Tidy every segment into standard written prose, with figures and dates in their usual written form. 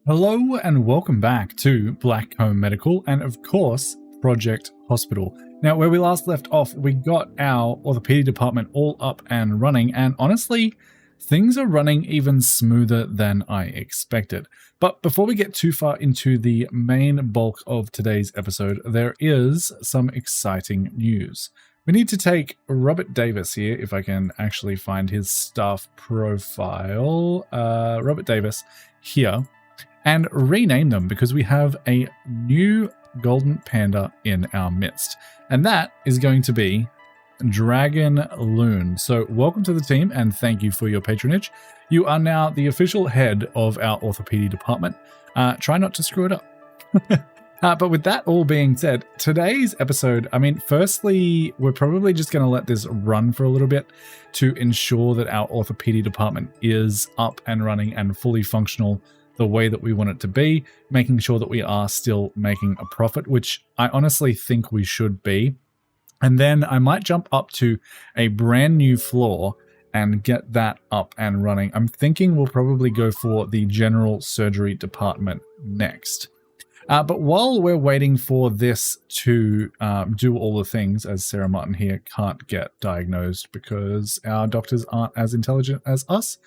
Hello and welcome back to Blackcomb Medical and of course Project Hospital. Now where we last left off, we got our orthopedic department all up and running, and honestly things are running even smoother than I expected. But before we get too far into the main bulk of today's episode, there is some exciting news. We need to take Robert Davis here, if I can actually find his staff profile, Robert Davis here, and rename them because we have a new golden panda in our midst. And that is going to be Dragon Loon. So welcome to the team and thank you for your patronage. You are now the official head of our orthopedic department. Try not to screw it up. But with that all being said, today's episode, firstly, we're probably just going to let this run for a little bit to ensure that our orthopedic department is up and running and fully functional the way that we want it to be, making sure that we are still making a profit, which I honestly think we should be. And then I might jump up to a brand new floor and get that up and running. I'm thinking we'll probably go for the general surgery department next. But while we're waiting for this to do all the things, as Sarah Martin here can't get diagnosed because our doctors aren't as intelligent as us,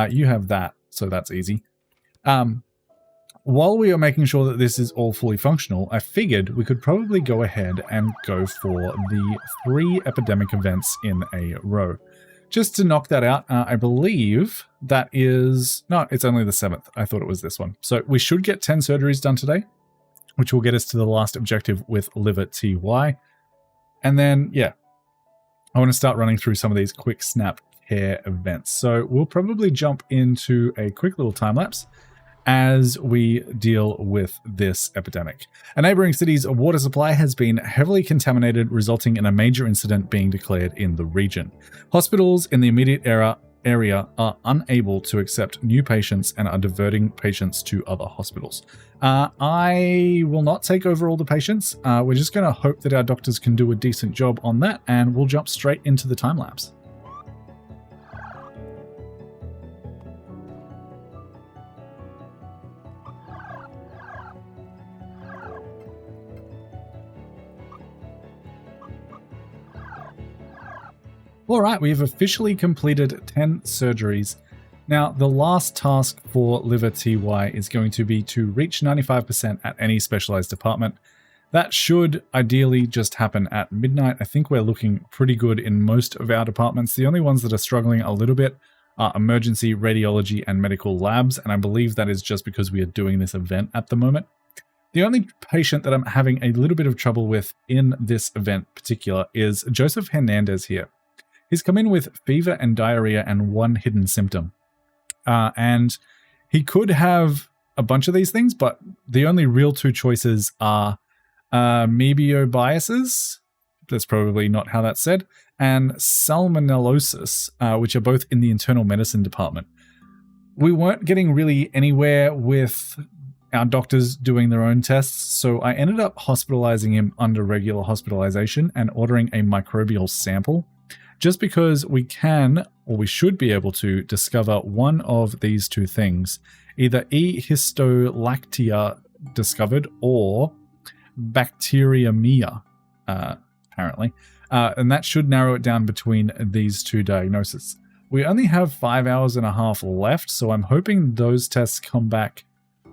you have that, so that's easy. While we are making sure that this is all fully functional, I figured we could probably go ahead and go for the 3 epidemic events in a row. Just to knock that out, I believe that is... No, it's only the 7th. I thought it was this one. So we should get 10 surgeries done today, which will get us to the last objective with liver TY. And then, yeah, I want to start running through some of these quick snap care events. So we'll probably jump into a quick little time lapse as we deal with this epidemic. A neighboring city's water supply has been heavily contaminated, resulting in a major incident being declared in the region. Hospitals in the immediate area are unable to accept new patients and are diverting patients to other hospitals. I will not take over all the patients. We're just going to hope that our doctors can do a decent job on that, and we'll jump straight into the time lapse. All right, we've officially completed 10 surgeries. Now, the last task for liver TY is going to be to reach 95% at any specialized department. That should ideally just happen at midnight. I think we're looking pretty good in most of our departments. The only ones that are struggling a little bit are emergency, radiology, and medical labs, and I believe that is just because we are doing this event at the moment. The only patient that I'm having a little bit of trouble with in this event particular is Joseph Hernandez here. He's come in with fever and diarrhea and one hidden symptom. And he could have a bunch of these things, but the only real 2 choices are amoebobiasis, that's probably not how that's said, and salmonellosis, which are both in the internal medicine department. We weren't getting really anywhere with our doctors doing their own tests, so I ended up hospitalizing him under regular hospitalization and ordering a microbial sample. Just because we can, or we should be able to, discover one of these 2 things, either E. histolactia discovered or bacteremia, apparently. And that should narrow it down between these 2 diagnoses. We only have 5 hours and a half left, so I'm hoping those tests come back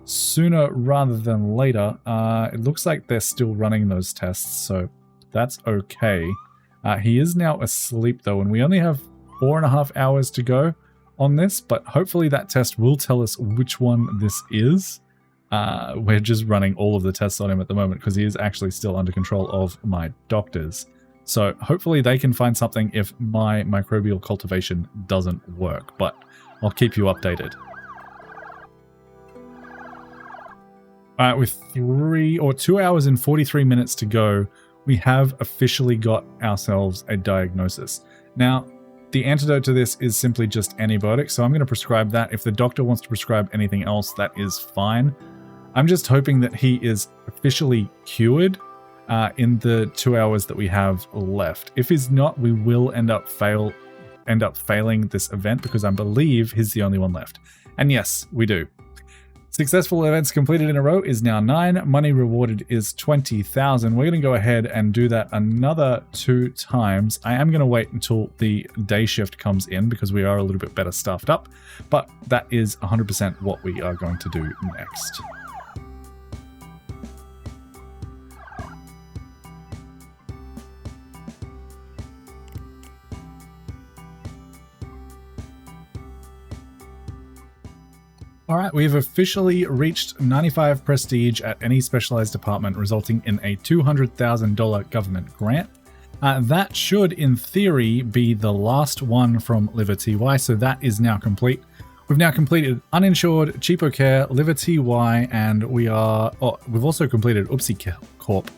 sooner rather than later. It looks like they're still running those tests, so that's okay. He is now asleep though, and we only have 4.5 hours to go on this, but hopefully that test will tell us which one this is. We're just running all of the tests on him at the moment because he is actually still under control of my doctors. So hopefully they can find something if my microbial cultivation doesn't work, but I'll keep you updated. All right, with 2 hours and 43 minutes to go, we have officially got ourselves a diagnosis. Now, the antidote to this is simply just antibiotics, so I'm going to prescribe that. If the doctor wants to prescribe anything else, that is fine. I'm just hoping that he is officially cured in the 2 hours that we have left. If he's not, we will end up failing this event because I believe he's the only one left. And yes, we do. Successful events completed in a row is now 9. Money rewarded is 20,000. We're going to go ahead and do that another 2 times. I am going to wait until the day shift comes in because we are a little bit better staffed up, but that is 100% what we are going to do next. All right, we've officially reached 95 prestige at any specialized department, resulting in a $200,000 government grant. That should, in theory, be the last one from Liver TY, so that is now complete. We've now completed Uninsured, Cheapo Care, Liver TY, and we've also completed Oopsie Corp,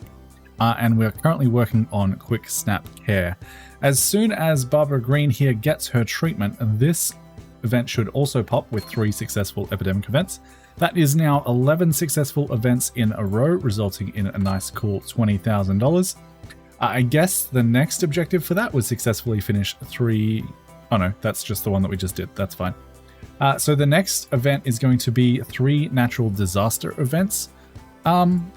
and we're currently working on Quick Snap Care. As soon as Barbara Green here gets her treatment, this event should also pop with 3 successful Epidemic events. That is now 11 successful events in a row, resulting in a nice cool $20,000. I guess the next objective for that was successfully finish 3... Oh no, that's just the one that we just did. That's fine. So the next event is going to be 3 natural disaster events. I'm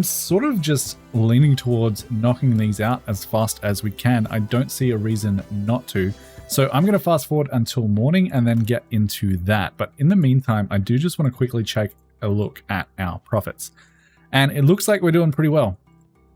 sort of just leaning towards knocking these out as fast as we can. I don't see a reason not to. So I'm going to fast forward until morning and then get into that. But in the meantime, I do just want to quickly take a look at our profits. And it looks like we're doing pretty well.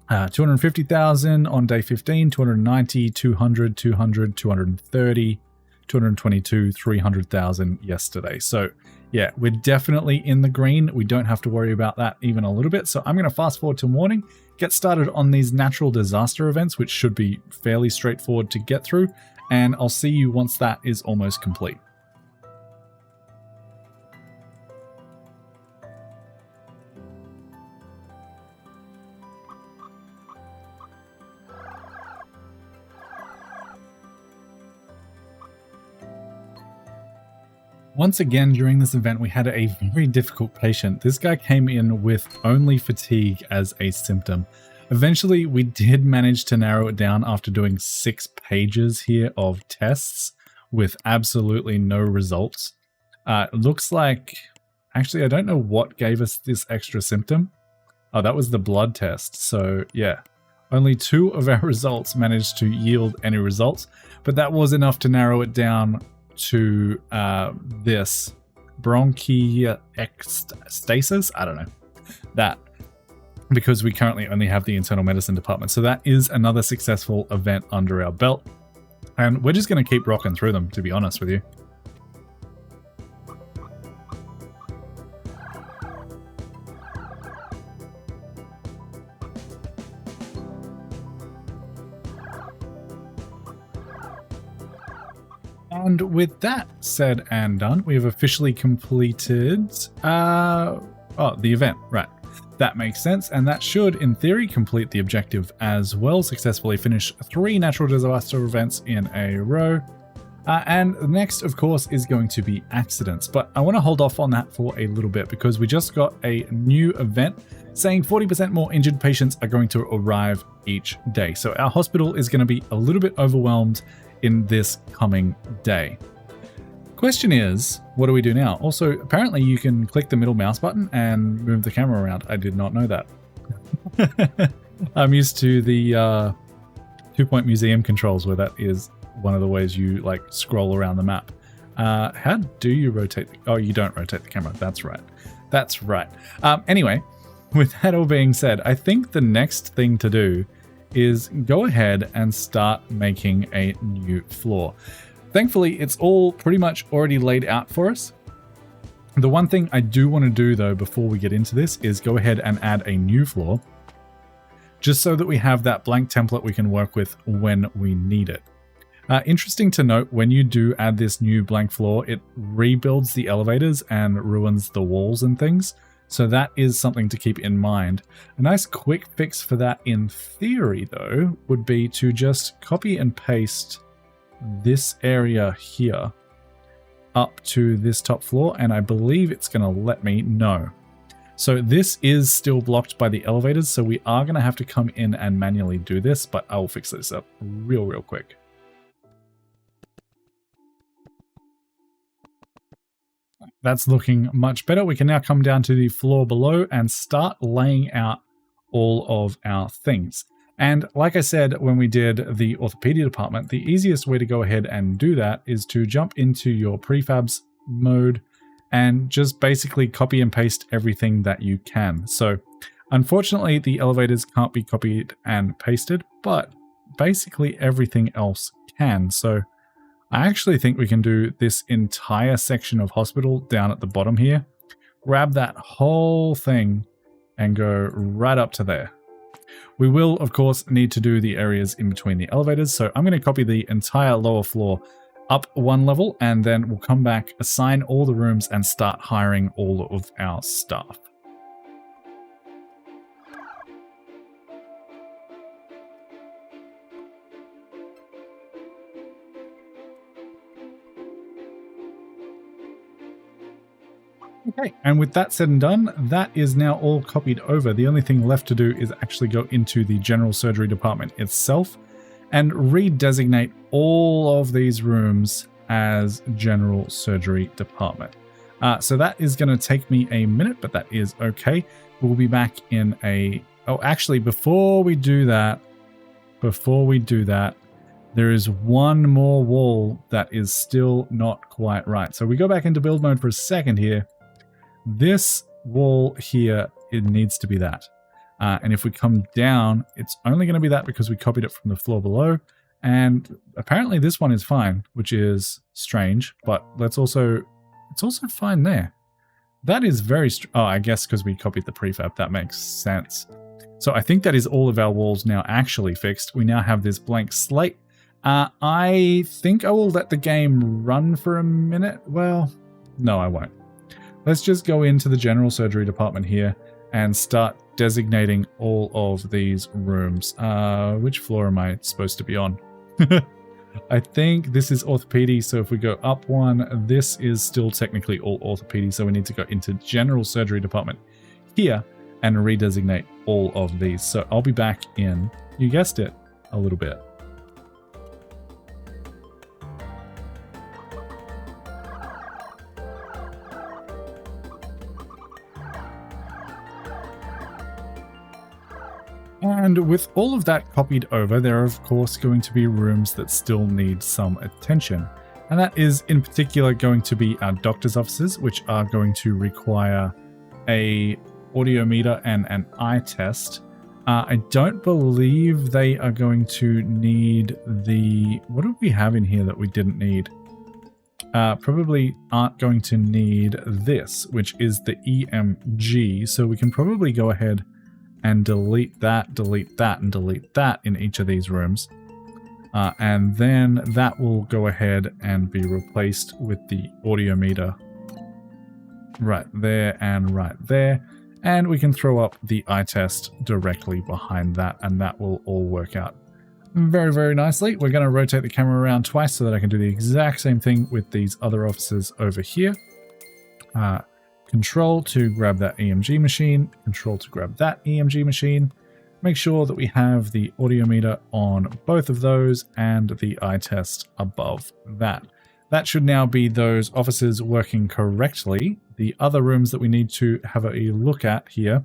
250,000 on day 15, 290, 200, 200, 230, 222, 300,000 yesterday. So yeah, we're definitely in the green. We don't have to worry about that even a little bit. So I'm going to fast forward to morning, get started on these natural disaster events, which should be fairly straightforward to get through. And I'll see you once that is almost complete. Once again, during this event, we had a very difficult patient. This guy came in with only fatigue as a symptom. Eventually, we did manage to narrow it down after doing 6 pages here of tests with absolutely no results. It looks like, actually, I don't know what gave us this extra symptom. Oh, that was the blood test. So yeah, only 2 of our results managed to yield any results, but that was enough to narrow it down to this bronchiectasis. I don't know that. Because we currently only have the internal medicine department. So that is another successful event under our belt. And we're just going to keep rocking through them, to be honest with you. And with that said and done, we have officially completed the event, right? That makes sense, and that should, in theory, complete the objective as well. Successfully finish 3 natural disaster events in a row. And the next, of course, is going to be accidents. But I want to hold off on that for a little bit because we just got a new event saying 40% more injured patients are going to arrive each day. So our hospital is going to be a little bit overwhelmed in this coming day. Question is, what do we do now? Also, apparently you can click the middle mouse button and move the camera around. I did not know that. I'm used to the 2-point museum controls where that is one of the ways you like scroll around the map. How do you rotate? Oh, you don't rotate the camera. That's right. That's right. Anyway, with that all being said, I think the next thing to do is go ahead and start making a new floor. Thankfully, it's all pretty much already laid out for us. The one thing I do want to do though before we get into this is go ahead and add a new floor, just so that we have that blank template we can work with when we need it. Interesting to note, when you do add this new blank floor, it rebuilds the elevators and ruins the walls and things. So that is something to keep in mind. A nice quick fix for that in theory though would be to just copy and paste this area here up to this top floor, and I believe it's going to let me know. So this is still blocked by the elevators, so we are going to have to come in and manually do this, but I will fix this up real quick. that's looking much better. We can now come down to the floor below and start laying out all of our things. And like I said, when we did the orthopedic department, the easiest way to go ahead and do that is to jump into your prefabs mode and just basically copy and paste everything that you can. So unfortunately, the elevators can't be copied and pasted, but basically everything else can. So I actually think we can do this entire section of hospital down at the bottom here, grab that whole thing and go right up to there. We will, of course, need to do the areas in between the elevators. So I'm going to copy the entire lower floor up one level, and then we'll come back, assign all the rooms, and start hiring all of our staff. Okay, and with that said and done, that is now all copied over. The only thing left to do is actually go into the general surgery department itself and redesignate all of these rooms as general surgery department. So that is going to take me a minute, but that is okay. We'll be back in a... Oh, actually, before we do that, there is one more wall that is still not quite right. So we go back into build mode for a second here. This wall here, it needs to be that. And if we come down, it's only going to be that because we copied it from the floor below. And apparently this one is fine, which is strange, but it's also fine there. That is very, oh, I guess because we copied the prefab, that makes sense. So I think that is all of our walls now actually fixed. We now have this blank slate. I think I will let the game run for a minute. Well, no, I won't. Let's just go into the general surgery department here and start designating all of these rooms. Which floor am I supposed to be on? I think this is orthopedic, so if we go up one, this is still technically all orthopedic, so we need to go into general surgery department here and redesignate all of these. So I'll be back in, you guessed it, a little bit. And with all of that copied over, there are of course going to be rooms that still need some attention. And that is in particular going to be our doctor's offices, which are going to require a audiometer and an eye test. I don't believe they are going to need the... What do we have in here that we didn't need? Probably aren't going to need this, which is the EMG. So we can probably go ahead and delete that, and delete that in each of these rooms. And then that will go ahead and be replaced with the audiometer right there and right there. And we can throw up the eye test directly behind that, and that will all work out very, very nicely. We're going to rotate the camera around twice so that I can do the exact same thing with these other offices over here. Control to grab that EMG machine, Control to grab that EMG machine. Make sure that we have the audiometer on both of those and the eye test above that. That should now be those offices working correctly. The other rooms that we need to have a look at here.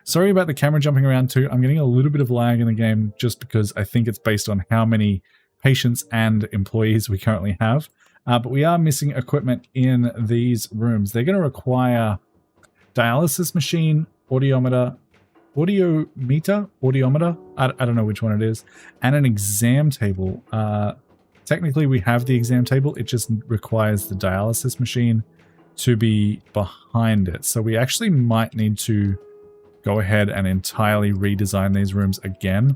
Sorry about the camera jumping around too. I'm getting a little bit of lag in the game just because I think it's based on how many patients and employees we currently have. But we are missing equipment in these rooms. They're going to require dialysis machine, audiometer, I don't know which one it is, and an exam table. Technically, we have the exam table. It just requires the dialysis machine to be behind it. So we actually might need to go ahead and entirely redesign these rooms again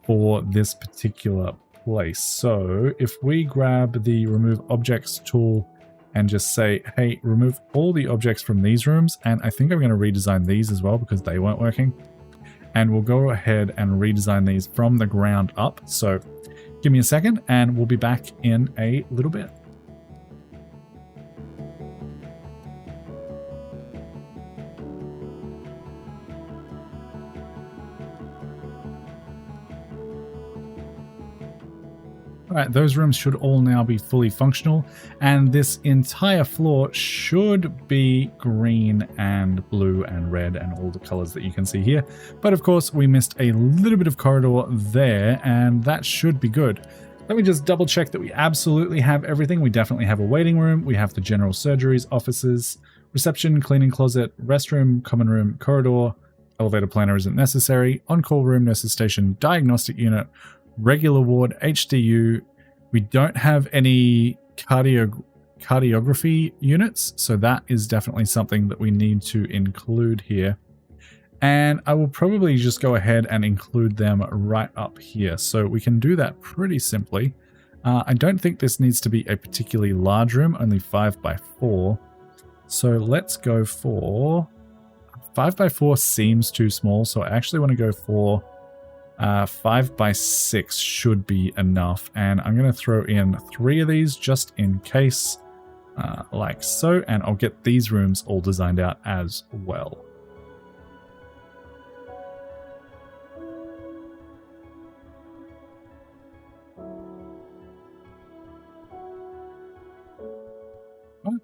for this particular place. So if we grab the remove objects tool and just say, hey, remove all the objects from these rooms, and I think I'm going to redesign these as well because they weren't working. And we'll go ahead and redesign these from the ground up. So give me a second and we'll be back in a little bit. All right, those rooms should all now be fully functional, and this entire floor should be green and blue and red and all the colors that you can see here. But of course, we missed a little bit of corridor there, and that should be good. Let me just double check that we absolutely have everything. We definitely have a waiting room. We have the general surgeries, offices, reception, cleaning closet, restroom, common room, corridor, elevator planner isn't necessary, on-call room, nurses station, diagnostic unit, regular ward, HDU. We don't have any cardiography units, so that is definitely something that we need to include here. And I will probably just go ahead and include them right up here. So we can do that pretty simply. I don't think this needs to be a particularly large room, only 5 by 4. So let's go for 5 by 4 seems too small. So I actually want to go for 5 by 6 should be enough. And I'm going to throw in 3 of these just in case, like so. And I'll get these rooms all designed out as well.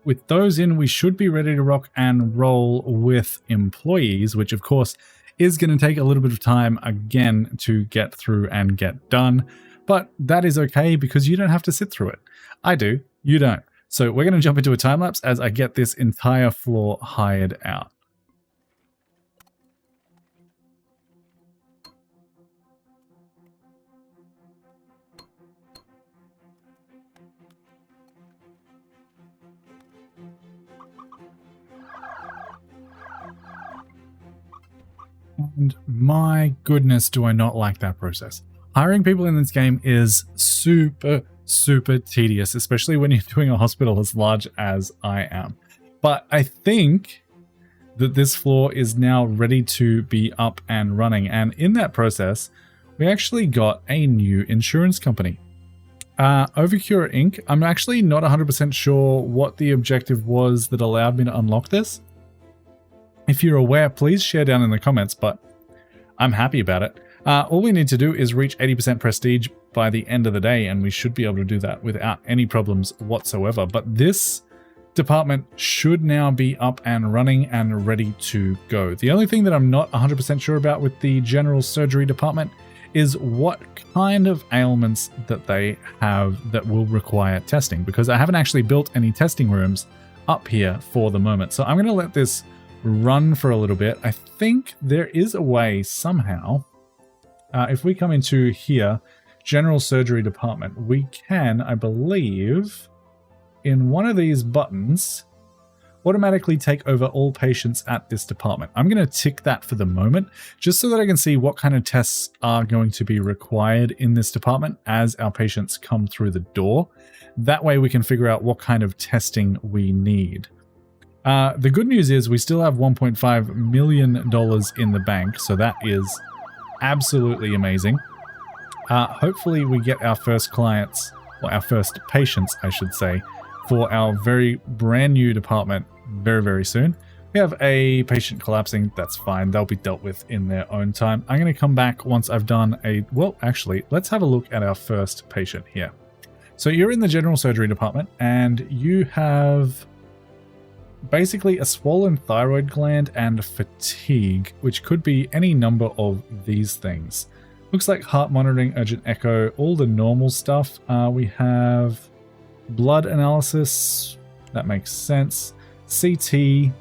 With those in, we should be ready to rock and roll with employees, which of course is going to take a little bit of time again to get through and get done. But that is okay because you don't have to sit through it. I do, you don't. So we're going to jump into a time lapse as I get this entire floor hired out. And my goodness, do I not like that process. Hiring people in this game is super tedious, especially when you're doing a hospital as large as I am. But I think that this floor is now ready to be up and running. And in that process, we actually got a new insurance company. Overcure Inc. I'm actually not 100% sure what the objective was that allowed me to unlock this. If you're aware, please share down in the comments, but I'm happy about it. All we need to do is reach 80% prestige by the end of the day, and we should be able to do that without any problems whatsoever. But this department should now be up and running and ready to go. The only thing that I'm not 100% sure about with the general surgery department is what kind of ailments that they have that will require testing, because I haven't actually built any testing rooms up here for the moment. So I'm going to let this run for a little bit. I think there is a way somehow, if we come into here, general surgery department, we can, I believe, in one of these buttons, automatically take over all patients at this department. I'm going to tick that for the moment, just so that I can see what kind of tests are going to be required in this department as our patients come through the door. That way we can figure out what kind of testing we need. The good news is we still have $1.5 million in the bank, so that is absolutely amazing. Hopefully we get our first clients, or our first patients, I should say, for our very brand new department very soon. We have a patient collapsing. That's fine. They'll be dealt with in their own time. I'm going to come back once I've done well, actually, let's have a look at our first patient here. So you're in the general surgery department, and you have basically a swollen thyroid gland and fatigue, which could be any number of these things. Looks like heart monitoring, urgent echo, all the normal stuff. We have blood analysis. That makes sense. CT,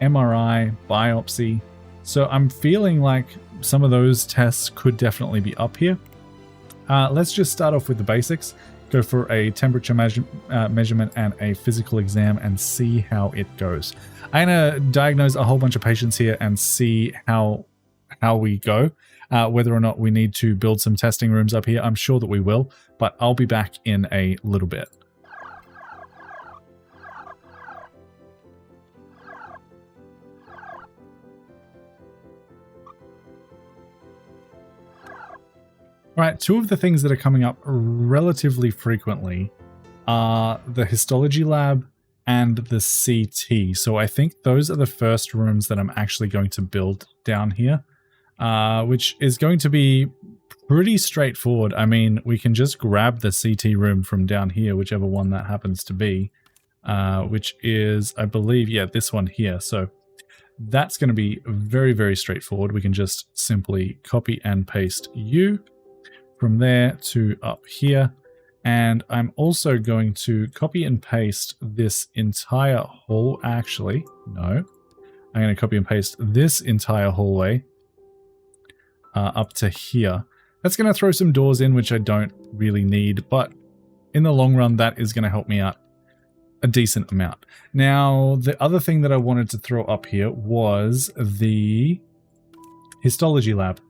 MRI, biopsy. So I'm feeling like some of those tests could definitely be up here. Let's just start off with the basics. Go for a temperature measurement and a physical exam and see how it goes. I'm going to diagnose a whole bunch of patients here and see how we go. Whether or not we need to build some testing rooms up here, I'm sure that we will, but I'll be back in a little bit. All right, two of the things that are coming up relatively frequently are the histology lab and the CT. So I think those are the first rooms that I'm actually going to build down here, which is going to be pretty straightforward. I mean, we can just grab the CT room from down here, whichever one that happens to be, which is, I believe, yeah, this one here. So that's going to be very, very straightforward. We can just simply copy and paste you from there to up here. And I'm also going to copy and paste this entire hall. Actually, no. I'm going to copy and paste this entire hallway up to here. That's going to throw some doors in, which I don't really need, but in the long run, that is going to help me out a decent amount. Now, the other thing that I wanted to throw up here was the histology lab,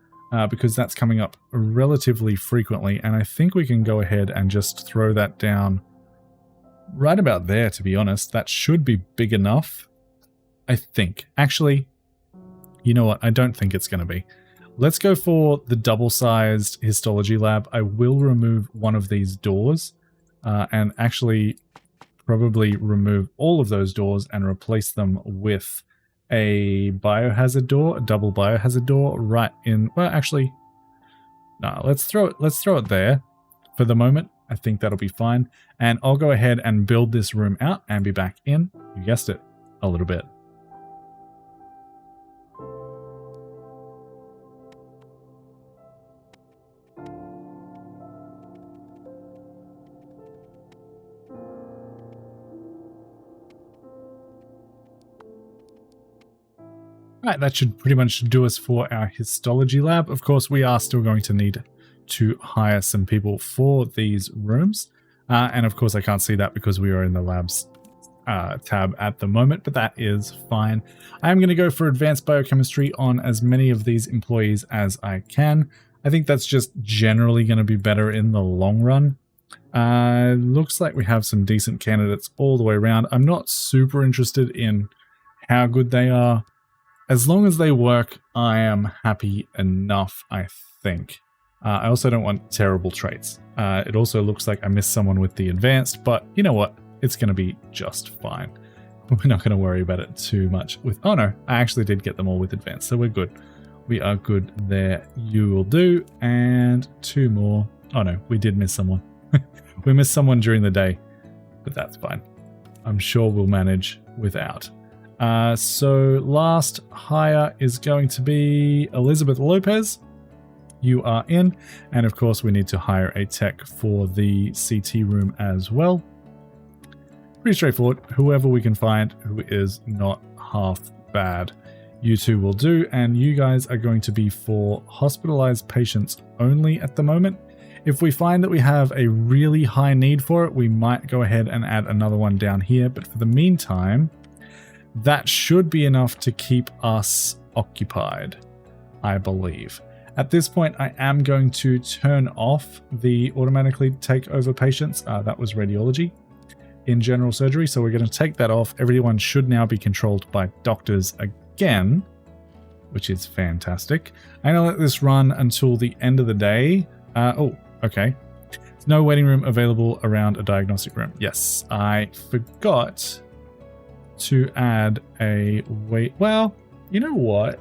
because that's coming up relatively frequently, and I think we can go ahead and just throw that down right about there, to be honest. That should be big enough, I think. Actually, you know what? I don't think it's going to be. Let's go for the double-sized histology lab. I will remove one of these doors and actually probably remove all of those doors and replace them with a biohazard door, a double biohazard door right in, well, actually, no, let's throw it there for the moment. I think that'll be fine. And I'll go ahead and build this room out and be back in, you guessed it, a little bit. Right, that should pretty much do us for our histology lab. Of course, we are still going to need to hire some people for these rooms. And of course, I can't see that because we are in the labs tab at the moment, but that is fine. I am going to go for advanced biochemistry on as many of these employees as I can. I think that's just generally going to be better in the long run. Looks like we have some decent candidates all the way around. I'm not super interested in how good they are. As long as they work, I am happy enough, I think. I also don't want terrible traits. It also looks like I missed someone with the advanced, but you know what? It's going to be just fine. We're not going to worry about it too much. Oh no, I actually did get them all with advanced, so we're good. We are good there. You will do. And two more. Oh no, we did miss someone. We missed someone during the day, but that's fine. I'm sure we'll manage without. So last hire is going to be Elizabeth Lopez. You are in. And of course, we need to hire a tech for the CT room as well. Pretty straightforward. Whoever we can find who is not half bad. You two will do. And you guys are going to be for hospitalized patients only at the moment. If we find that we have a really high need for it, we might go ahead and add another one down here. But for the meantime, that should be enough to keep us occupied, I believe. At this point, I am going to turn off the automatically take over patients. That was radiology in general surgery. So we're going to take that off. Everyone should now be controlled by doctors again, which is fantastic. I'm going to let this run until the end of the day. Oh, okay. There's no waiting room available around a diagnostic room. Yes, I forgot to add a wait. Well, you know what?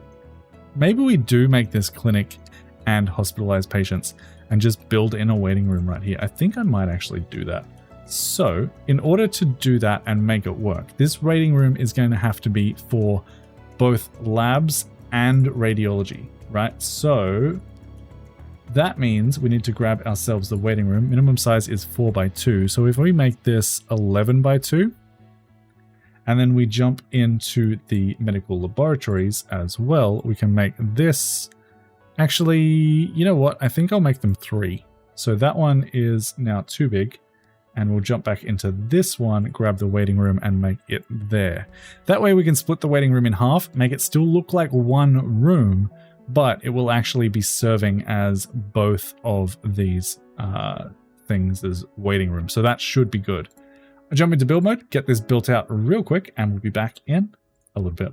Maybe we do make this clinic and hospitalized patients and just build in a waiting room right here. I think I might actually do that. So in order to do that and make it work, this waiting room is going to have to be for both labs and radiology, right? So that means we need to grab ourselves the waiting room. Minimum size is 4x2. So if we make this 11x2, and then we jump into the medical laboratories as well, we can make this, actually, you know what? I think I'll make them 3. So that one is now too big, and we'll jump back into this one, grab the waiting room and make it there. That way we can split the waiting room in half, make it still look like one room, but it will actually be serving as both of these things as waiting rooms. So that should be good. I'll jump into build mode, get this built out real quick, and we'll be back in a little bit.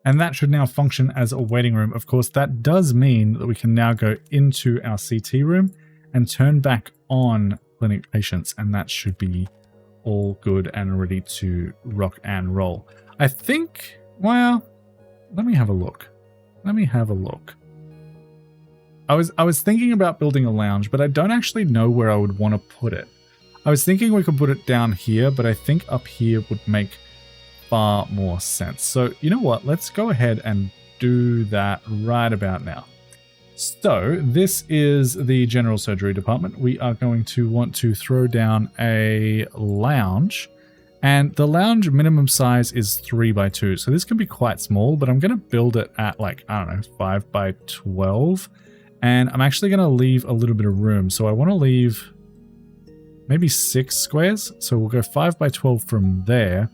And that should now function as a waiting room. Of course, that does mean that we can now go into our CT room and turn back on clinic patients, and that should be all good and ready to rock and roll. I think, well, let me have a look. I was thinking about building a lounge, but I don't actually know where I would want to put it. I was thinking we could put it down here, but I think up here would make far more sense. So you know what? Let's go ahead and do that right about now. So this is the general surgery department. We are going to want to throw down a lounge, and the lounge minimum size is 3x2. So this can be quite small, but I'm going to build it at like, I don't know, 5x12. And I'm actually going to leave a little bit of room. So I want to leave maybe 6 squares. So we'll go 5x12 from there.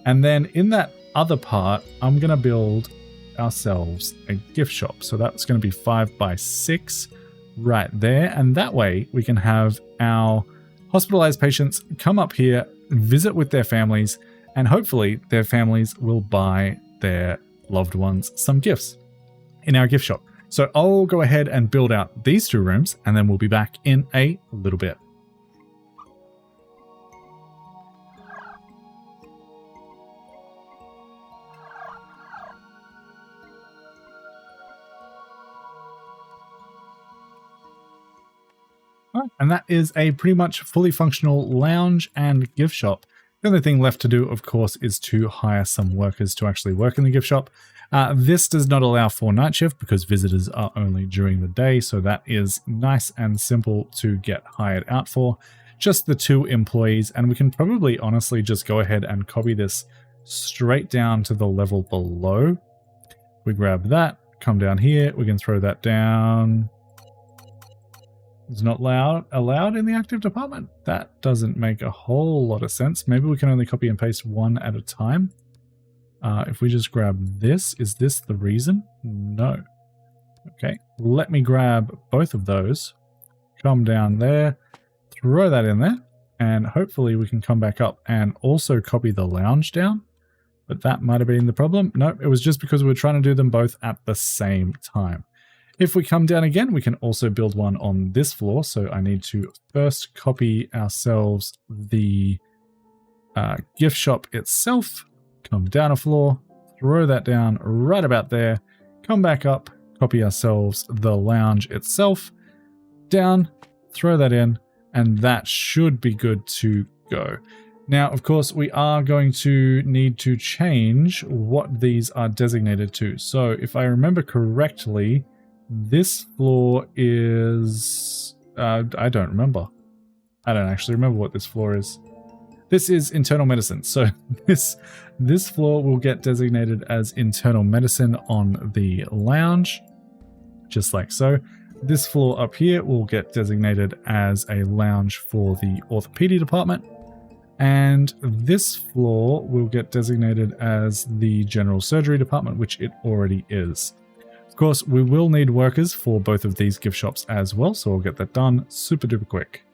And then in that other part, I'm going to build ourselves a gift shop. So that's going to be 5x6 right there. And that way we can have our hospitalized patients come up here, visit with their families, and hopefully their families will buy their loved ones some gifts in our gift shop. So I'll go ahead and build out these 2 rooms, and then we'll be back in a little bit. And that is a pretty much fully functional lounge and gift shop. The only thing left to do, of course, is to hire some workers to actually work in the gift shop. This does not allow for night shift because visitors are only during the day, so that is nice and simple to get hired out for. Just the 2 employees, and we can probably honestly just go ahead and copy this straight down to the level below. We grab that, come down here, we can throw that down. It's not allowed in the active department. That doesn't make a whole lot of sense. Maybe we can only copy and paste 1 at a time. If we just grab this, is this the reason? No. Okay, let me grab both of those. Come down there, throw that in there, and hopefully we can come back up and also copy the lounge down. But that might have been the problem. Nope, it was just because we were trying to do them both at the same time. If we come down again, we can also build one on this floor. So I need to first copy ourselves the gift shop itself, come down a floor, throw that down right about there, come back up, copy ourselves the lounge itself, down, throw that in, and that should be good to go. Now, of course, we are going to need to change what these are designated to. So if I remember correctly, this floor is, I don't remember. I don't actually remember what this floor is. This is internal medicine. So this floor will get designated as internal medicine on the lounge, just like so. This floor up here will get designated as a lounge for the orthopedic department. And this floor will get designated as the general surgery department, which it already is. Of course, we will need workers for both of these gift shops as well, so I'll get that done super duper quick.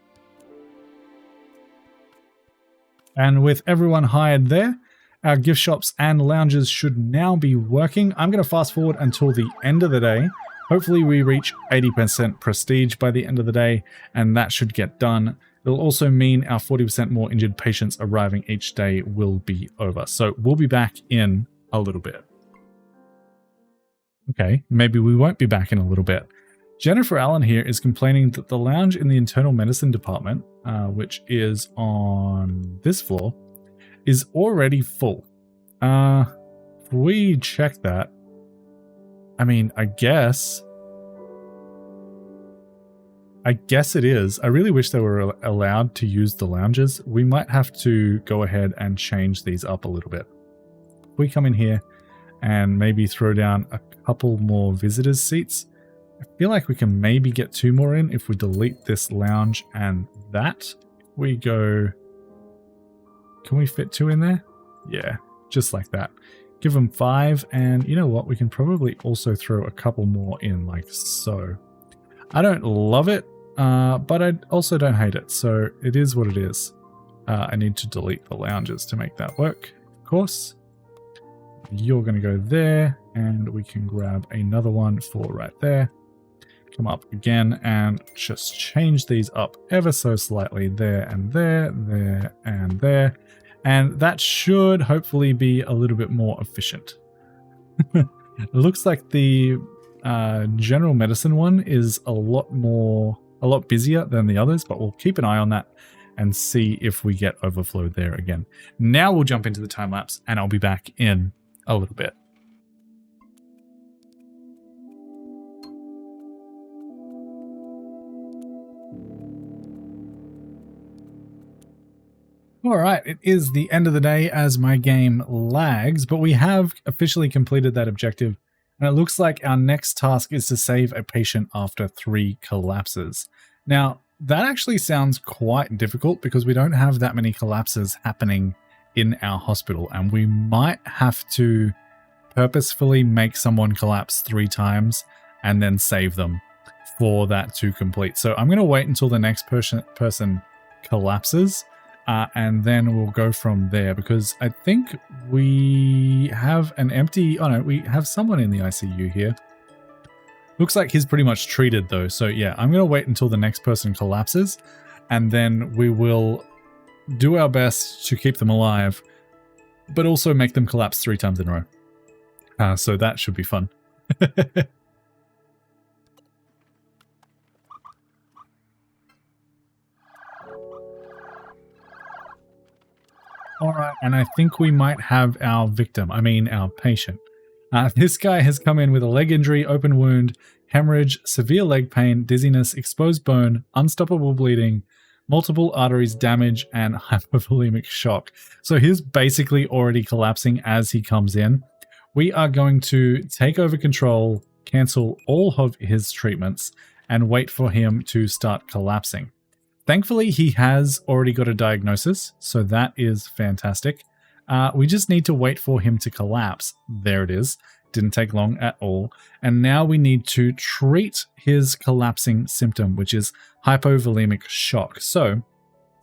And with everyone hired there, our gift shops and lounges should now be working. I'm going to fast forward until the end of the day. Hopefully we reach 80% prestige by the end of the day, and that should get done. It'll also mean our 40% more injured patients arriving each day will be over. So we'll be back in a little bit. Okay, maybe we won't be back in a little bit. Jennifer Allen here is complaining that the lounge in the internal medicine department, which is on this floor, is already full. If we check that, I mean, I guess it is. I really wish they were allowed to use the lounges. We might have to go ahead and change these up a little bit. If we come in here and maybe throw down a couple more visitors seats, I feel like we can maybe get 2 more in if we delete this lounge and that. If we go, can we fit 2 in there? Yeah, just like that. Give them 5, and you know what? We can probably also throw a couple more in like so. I don't love it, but I also don't hate it, so it is what it is. I need to delete the lounges to make that work, of course. You're going to go there, and we can grab another one for right there. Come up again and just change these up ever so slightly, there and there, there and there. And that should hopefully be a little bit more efficient. It looks like the general medicine one is a lot busier than the others, but we'll keep an eye on that and see if we get overflow there again. Now we'll jump into the time lapse and I'll be back in a little bit. All right, it is the end of the day as my game lags, but we have officially completed that objective. And it looks like our next task is to save a patient after 3 collapses. Now, that actually sounds quite difficult because we don't have that many collapses happening in our hospital. And we might have to purposefully make someone collapse 3 times and then save them for that to complete. So I'm going to wait until the next person collapses. And then we'll go from there because I think we have an empty... Oh no, we have someone in the ICU here. Looks like he's pretty much treated though. So yeah, I'm going to wait until the next person collapses and then we will do our best to keep them alive, but also make them collapse 3 times in a row. So that should be fun. All right, and I think we might have our victim, our patient. This guy has come in with a leg injury, open wound, hemorrhage, severe leg pain, dizziness, exposed bone, unstoppable bleeding, multiple arteries damage, and hypovolemic shock. So he's basically already collapsing as he comes in. We are going to take over control, cancel all of his treatments, and wait for him to start collapsing. Thankfully, he has already got a diagnosis, so that is fantastic. We just need to wait for him to collapse. There it is. Didn't take long at all. And now we need to treat his collapsing symptom, which is hypovolemic shock. So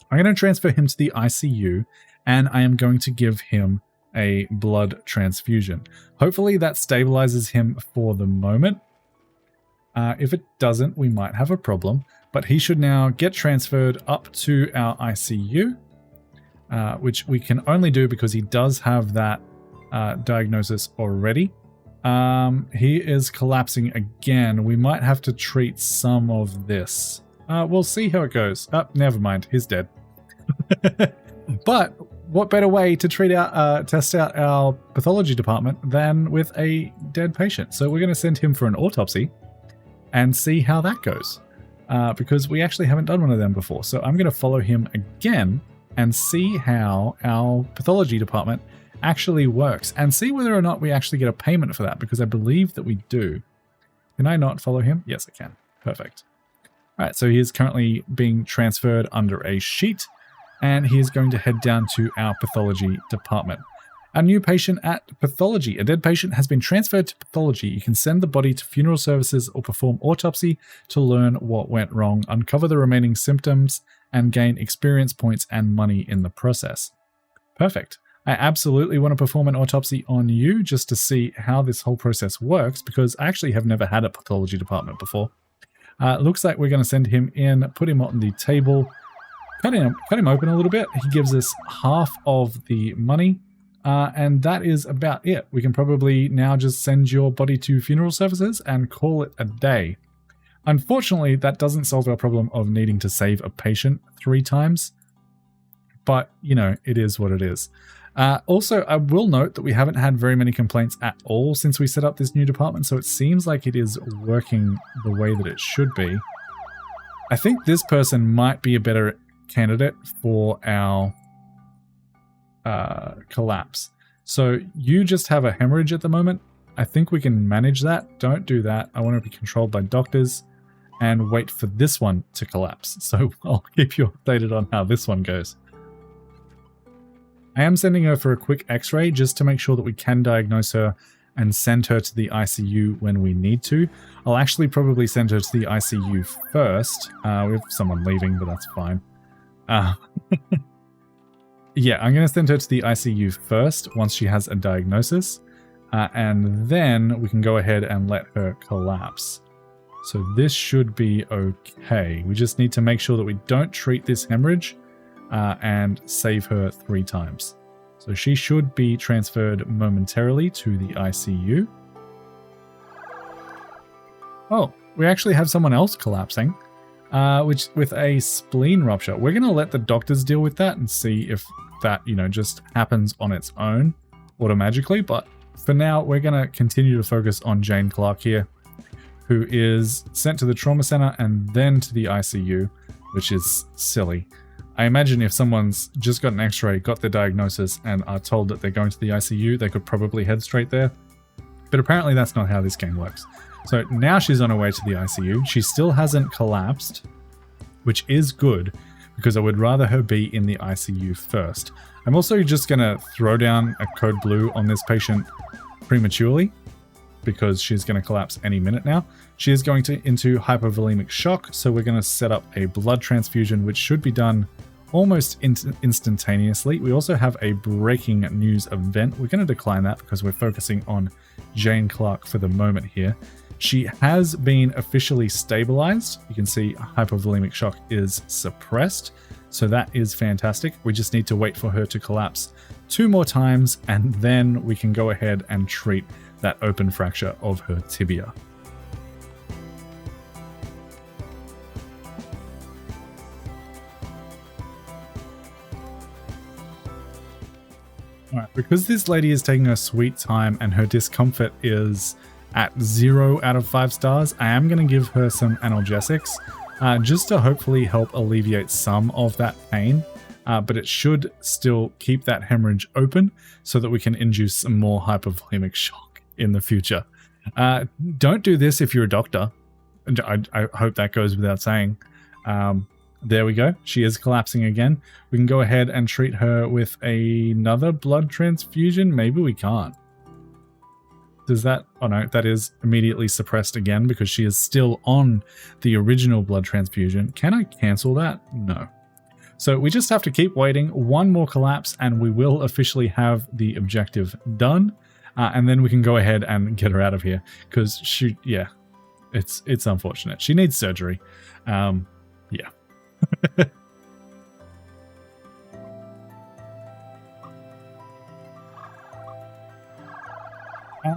I'm going to transfer him to the ICU, and I am going to give him a blood transfusion. Hopefully that stabilizes him for the moment. If it doesn't, we might have a problem. But he should now get transferred up to our ICU, which we can only do because he does have that diagnosis already. He is collapsing again. We might have to treat some of this. We'll see how it goes. Never mind. He's dead. But what better way to test out our pathology department than with a dead patient? So we're going to send him for an autopsy and see how that goes. Because we actually haven't done one of them before. So I'm going to follow him again and see how our pathology department actually works and see whether or not we actually get a payment for that, because I believe that we do. Can I not follow him? Yes, I can. Perfect. All right, so he is currently being transferred under a sheet and he is going to head down to our pathology department. A new patient at pathology. A dead patient has been transferred to pathology. You can send the body to funeral services or perform autopsy to learn what went wrong, uncover the remaining symptoms, and gain experience points and money in the process. Perfect. I absolutely want to perform an autopsy on you just to see how this whole process works, because I actually have never had a pathology department before. Looks like we're going to send him in, put him on the table, cut him open a little bit. He gives us half of the money. And that is about it. We can probably now just send your body to funeral services and call it a day. Unfortunately, that doesn't solve our problem of needing to save a patient 3 times. But, it is what it is. Also, I will note that we haven't had very many complaints at all since we set up this new department, so it seems like it is working the way that it should be. I think this person might be a better candidate for our collapse. So you just have a hemorrhage at the moment. I think we can manage that. Don't do that. I want to be controlled by doctors and wait for this one to collapse. So I'll keep you updated on how this one goes. I am sending her for a quick x-ray just to make sure that we can diagnose her and send her to the ICU when we need to. I'll actually probably send her to the ICU first. We have someone leaving, but that's fine. Yeah, I'm going to send her to the ICU first once she has a diagnosis, and then we can go ahead and let her collapse. So this should be okay. We just need to make sure that we don't treat this hemorrhage and save her 3 times. So she should be transferred momentarily to the ICU. Oh, we actually have someone else collapsing, which with a spleen rupture. We're going to let the doctors deal with that and see if that, just happens on its own automatically. But for now, we're going to continue to focus on Jane Clark here, who is sent to the trauma center and then to the ICU, which is silly. I imagine if someone's just got an x-ray, got their diagnosis, and are told that they're going to the ICU, they could probably head straight there. But apparently that's not how this game works. So now she's on her way to the ICU. She still hasn't collapsed, which is good, because I would rather her be in the ICU first. I'm also just going to throw down a code blue on this patient prematurely, because she's going to collapse any minute now. She is going into hypovolemic shock, so we're going to set up a blood transfusion, which should be done almost instantaneously. We also have a breaking news event. We're going to decline that because we're focusing on Jane Clark for the moment here. She has been officially stabilized. You can see hypovolemic shock is suppressed, so that is fantastic. We just need to wait for her to collapse 2 more times, and then we can go ahead and treat that open fracture of her tibia. Alright, because this lady is taking her sweet time and her discomfort is at 0 out of 5 stars, I am going to give her some analgesics just to hopefully help alleviate some of that pain. But it should still keep that hemorrhage open so that we can induce some more hypovolemic shock in the future. Don't do this if you're a doctor. I hope that goes without saying. There we go. She is collapsing again. We can go ahead and treat her with another blood transfusion. Maybe we can't. Does that? Oh no, that is immediately suppressed again because she is still on the original blood transfusion. Can I cancel that? No. So we just have to keep waiting. 1 more collapse and we will officially have the objective done. And then we can go ahead and get her out of here because it's unfortunate. She needs surgery. Yeah.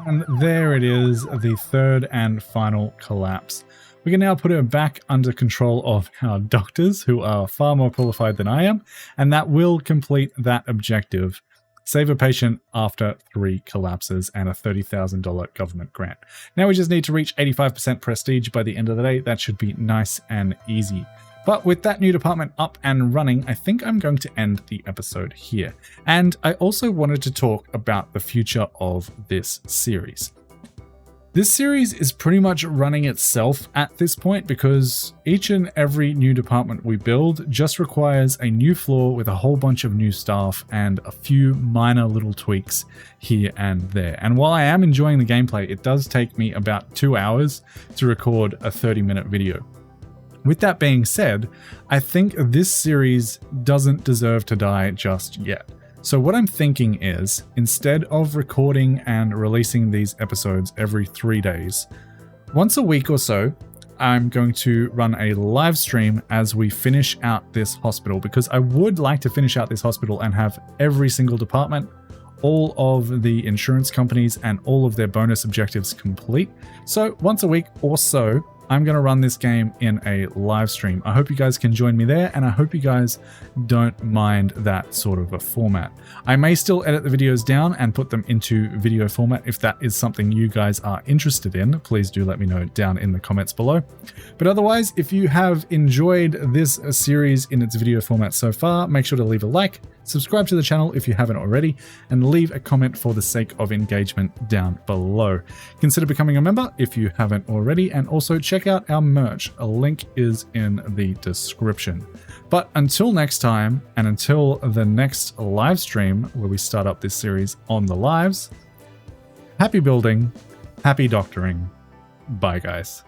And there it is, the 3rd and final collapse. We can now put her back under control of our doctors, who are far more qualified than I am, and that will complete that objective. Save a patient after 3 collapses and a $30,000 government grant. Now we just need to reach 85% prestige by the end of the day. That should be nice and easy. But with that new department up and running, I think I'm going to end the episode here. And I also wanted to talk about the future of this series. This series is pretty much running itself at this point because each and every new department we build just requires a new floor with a whole bunch of new staff and a few minor little tweaks here and there. And while I am enjoying the gameplay, it does take me about 2 hours to record a 30-minute video. With that being said, I think this series doesn't deserve to die just yet. So what I'm thinking is, instead of recording and releasing these episodes every 3 days, once a week or so, I'm going to run a live stream as we finish out this hospital, because I would like to finish out this hospital and have every single department, all of the insurance companies, and all of their bonus objectives complete. So once a week or so, I'm going to run this game in a live stream. I hope you guys can join me there, and I hope you guys don't mind that sort of a format. I may still edit the videos down and put them into video format if that is something you guys are interested in. Please do let me know down in the comments below. But otherwise, if you have enjoyed this series in its video format so far, make sure to leave a like, subscribe to the channel if you haven't already, and leave a comment for the sake of engagement down below. Consider becoming a member if you haven't already, and also check out our merch. A link is in the description. But until next time, and until the next live stream where we start up this series on the lives, happy building, happy doctoring. Bye guys.